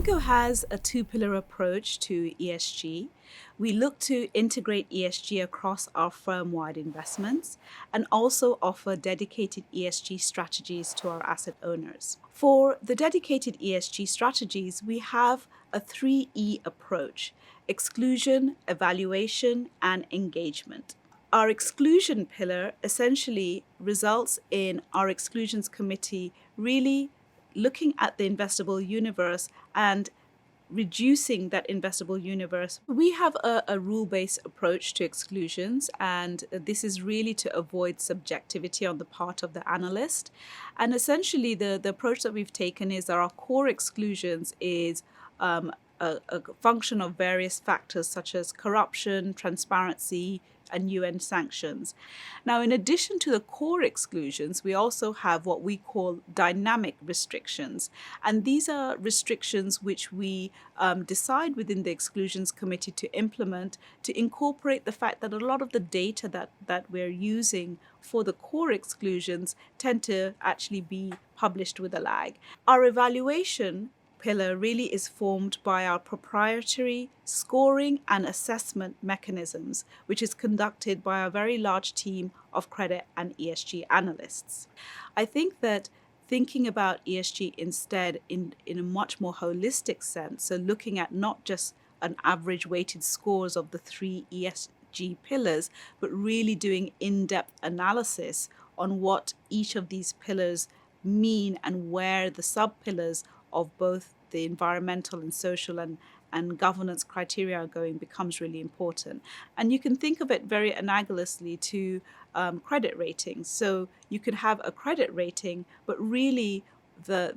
PIMCO has a two-pillar approach to ESG. We look to integrate ESG across our firm-wide investments and also offer dedicated ESG strategies to our asset owners. For the dedicated ESG strategies, we have a 3E approach: exclusion, evaluation, and engagement. Our exclusion pillar essentially results in our exclusions committee really looking at the investable universe and reducing that investable universe. We have a rule-based approach to exclusions, and this is really to avoid subjectivity on the part of the analyst. And essentially, the approach that we've taken is that our core exclusions is a function of various factors such as corruption, transparency, and UN sanctions. Now, in addition to the core exclusions, we also have what we call dynamic restrictions. And these are restrictions which we decide within the exclusions committee to implement to incorporate the fact that a lot of the data that we're using for the core exclusions tend to actually be published with a lag. Our evaluation pillar really is formed by our proprietary scoring and assessment mechanisms, which is conducted by a very large team of credit and ESG analysts. I think that thinking about ESG instead in a much more holistic sense, so looking at not just an average weighted scores of the three ESG pillars, but really doing in-depth analysis on what each of these pillars mean and where the sub-pillars of both the environmental and social and governance criteria are going becomes really important. And you can think of it very analogously to credit ratings. So you could have a credit rating, but really the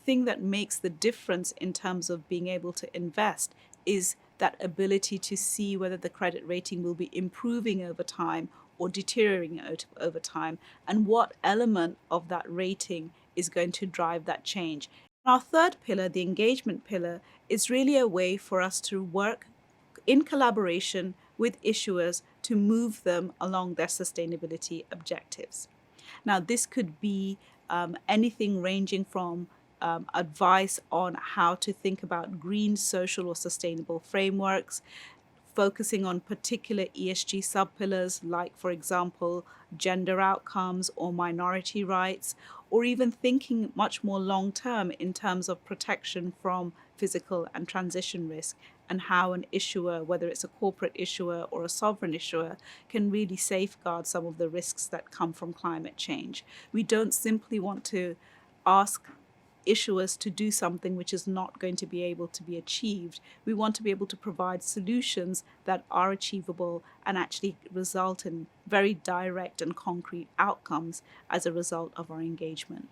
thing that makes the difference in terms of being able to invest is that ability to see whether the credit rating will be improving over time or deteriorating over time, and what element of that rating is going to drive that change. Our third pillar, the engagement pillar, is really a way for us to work in collaboration with issuers to move them along their sustainability objectives. Now, this could be anything ranging from advice on how to think about green, social, or sustainable frameworks, focusing on particular ESG sub-pillars like, for example, gender outcomes or minority rights, or even thinking much more long-term in terms of protection from physical and transition risk, and how an issuer, whether it's a corporate issuer or a sovereign issuer, can really safeguard some of the risks that come from climate change. We don't simply want to ask issuers to do something which is not going to be able to be achieved. We want to be able to provide solutions that are achievable and actually result in very direct and concrete outcomes as a result of our engagement.